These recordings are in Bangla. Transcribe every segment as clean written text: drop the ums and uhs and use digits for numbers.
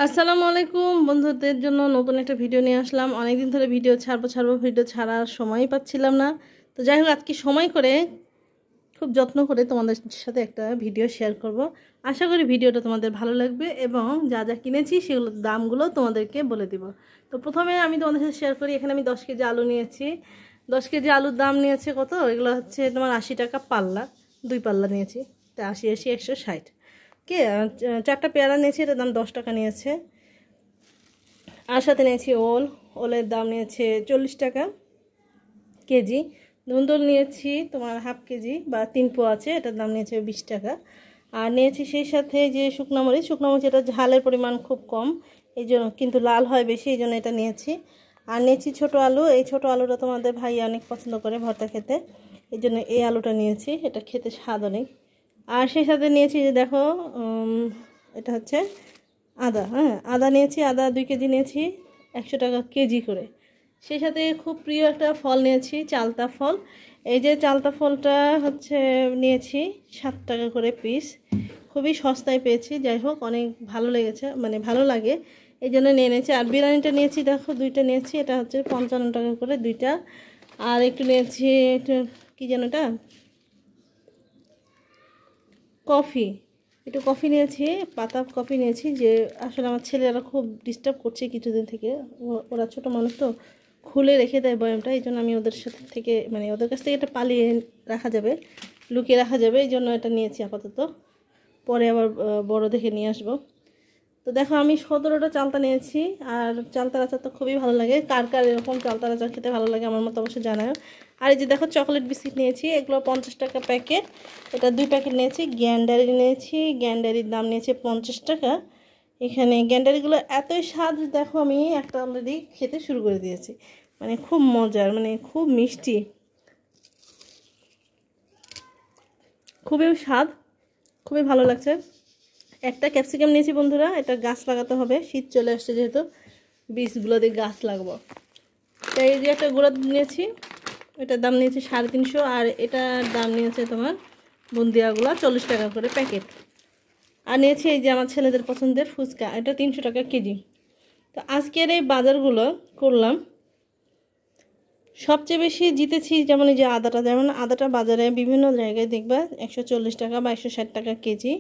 আসসালামু আলাইকুম বন্ধুদের জন্য নতুন একটা ভিডিও নিয়ে আসলাম। অনেকদিন ধরে ভিডিও ছাড়বো ভিডিও ছাড়ার সময়ই পাচ্ছিলাম না। তো যাই হোক, আজকে সময় করে খুব যত্ন করে তোমাদের সাথে একটা ভিডিও শেয়ার করব। আশা করি ভিডিওটা তোমাদের ভালো লাগবে এবং যা যা কিনেছি সেগুলোর দামগুলো তোমাদেরকে বলে দিব। তো প্রথমে আমি তোমাদের সাথে শেয়ার করি। এখানে আমি 10 কেজি আলু নিয়েছি। 10 কেজি আলুর দাম নিয়েছে কত? এগুলো হচ্ছে তোমার 80 টাকা পাল্লা, 2 পাল্লা নিয়েছি। তা 80 80 160 কে 4টা পেয়ারা নিয়েছি, এটার দাম 10 টাকা নিয়েছে। আর সাথে নিয়েছি ওলের দাম নিয়েছে 40 টাকা কেজি। ধুন্দুল নিয়েছি তোমার হাফ কেজি বা 3 পোয়া আছে, এটার দাম নিয়েছে 20 টাকা। আর নিয়েছি সেই সাথে যে শুকনো মরিচ এটা ঝালের পরিমাণ খুব কম, এই জন্য কিন্তু লাল হয় বেশি, এই জন্য এটা নিয়েছি। আর নিয়েছি ছোট আলু, এই ছোট আলুটা তোমাদের ভাই অনেক পছন্দ করে ভর্তা খেতে, এই জন্য এই আলুটা নিয়েছি, এটা খেতে স্বাদ অনেক। আর সেই সাথে নিয়েছি যে দেখো, এটা হচ্ছে আদা। আদা নিয়েছি, আদা 2 কেজি নিয়েছি, 100 টাকা কেজি করে। সেই সাথে খুব প্রিয় একটা ফল নিয়েছি, চালতা ফল। এই যে চালতা ফলটা হচ্ছে নিয়েছি 7 টাকা করে পিস, খুবই সস্তায় পেয়েছি। যাই হোক, অনেক ভালো লেগেছে, মানে ভালো লাগে, এই জন্য নিয়ে নিয়েছি। আর বিরিয়ানিটা নিয়েছি দেখো, 2টা নিয়েছি, এটা হচ্ছে 55 টাকা করে 2টা। আর একটু নিয়েছি, একটু কী যেন এটা, একটু কফি নিয়েছি, পাতা কফি নিয়েছি। যে আসলে আমার ছেলেরা খুব ডিস্টার্ব করছে কিছুদিন থেকে, ওরা ছোটো মানুষ তো খুলে রেখে দেয় বয়ামটা, এই জন্য আমি ওদের সাথে থেকে মানে ওদের কাছ থেকে এটা পালিয়ে রাখা যাবে, লুকিয়ে রাখা যাবে, এই জন্য এটা নিয়েছি আপাতত, পরে আবার বড় দেখে নিয়ে আসবো। তো দেখো, আমি 17টা চালতা নিয়েছি। আর চালতার আচার তো খুবই ভালো লাগে, কার কার এরকম চালতার আচার খেতে ভালো লাগে আমার মতো অবশ্যই জানায়। আর এই যে দেখো, চকলেট বিস্কিট নিয়েছি, এগুলো 50 টাকা প্যাকেট, এটা 2 প্যাকেট নিয়েছি। গ্যান্ডারি নিয়েছি, গ্যান্ডারির দাম নিয়েছে 50 টাকা। এখানে গ্যান্ডারিগুলো এতই স্বাদ, দেখো আমি একটা অলরেডি খেতে শুরু করে দিয়েছি, মানে খুব মজার, মানে খুব মিষ্টি, খুবই স্বাদ, খুবই ভালো লাগছে। একটা ক্যাপসিকাম নিয়েছি বন্ধুরা, এটা গাছ লাগাতে হবে, শীত চলে আসছে যেহেতু, বীজগুলো দিয়ে গাছ লাগাবো। তাই এই যে একটা গুঁড়া নিয়েছি, এটার দাম নিয়েছে 350। আর এটার দাম নিয়েছে তোমার বুন্দিয়াগুলো 40 টাকা করে প্যাকেট। আর নিয়েছি এই যে আমার ছেলেদের পছন্দের ফুচকা, এটা 300 টাকা কেজি। তো আজকের এই বাজারগুলো করলাম, সবচেয়ে বেশি জিতেছি যেমন এই যে আদাটা, যেমন আদাটা বাজারে বিভিন্ন জায়গায় দেখবা 140 টাকা বা 160 টাকা কেজি।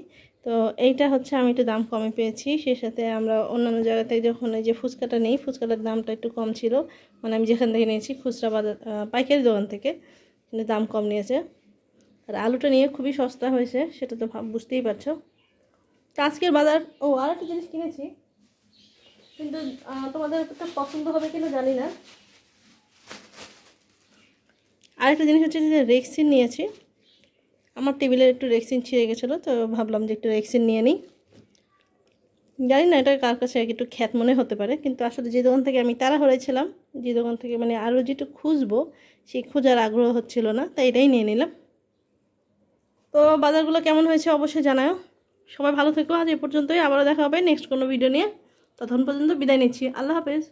তো এইটা হচ্ছে আমি একটু দাম কমে পেয়েছি। সেই সাথে আমরা অন্যান্য জায়গাতে যখন এই যে ফুচকাটা নেই, ফুচকাটার দামটা একটু কম ছিল, মানে আমি যেখান থেকে নিয়েছি খুচরা বাজার, পাইকারি দোকান থেকে, কিন্তু দাম কম নিয়েছে। আর আলুটা নিয়ে খুবই সস্তা হয়েছে, সেটা তো বুঝতেই পারছো। তো আজকের বাজার, আর একটা জিনিস কিনেছি, কিন্তু তোমাদের পছন্দ হবে কিনা জানি না। আরেকটা জিনিস হচ্ছে যে রেক্সিন নিয়েছি, আমার টেবিলে একটু রেক্সিন ছিঁড়ে গেছিলো, তো ভাবলাম যে একটু রেক্সিন নিয়ে নিই। জানি না এটা কার কাছে একটু খ্যাত মনে হতে পারে, কিন্তু আসলে যে দোকান থেকে আমি তাড়াহুড়োয় যে দোকান থেকে মানে আরও যেটু খুঁজবো, সেই খোঁজার আগ্রহ হচ্ছিল না, তাই এটাই নিয়ে নিলাম। তো বাজারগুলো কেমন হয়েছে অবশ্যই জানাও। সবাই ভালো থেকো, আজ এ পর্যন্তই, আবারও দেখা হবে নেক্সট কোনো ভিডিও নিয়ে। ততক্ষণ পর্যন্ত বিদায় নিচ্ছি, আল্লাহ হাফেজ।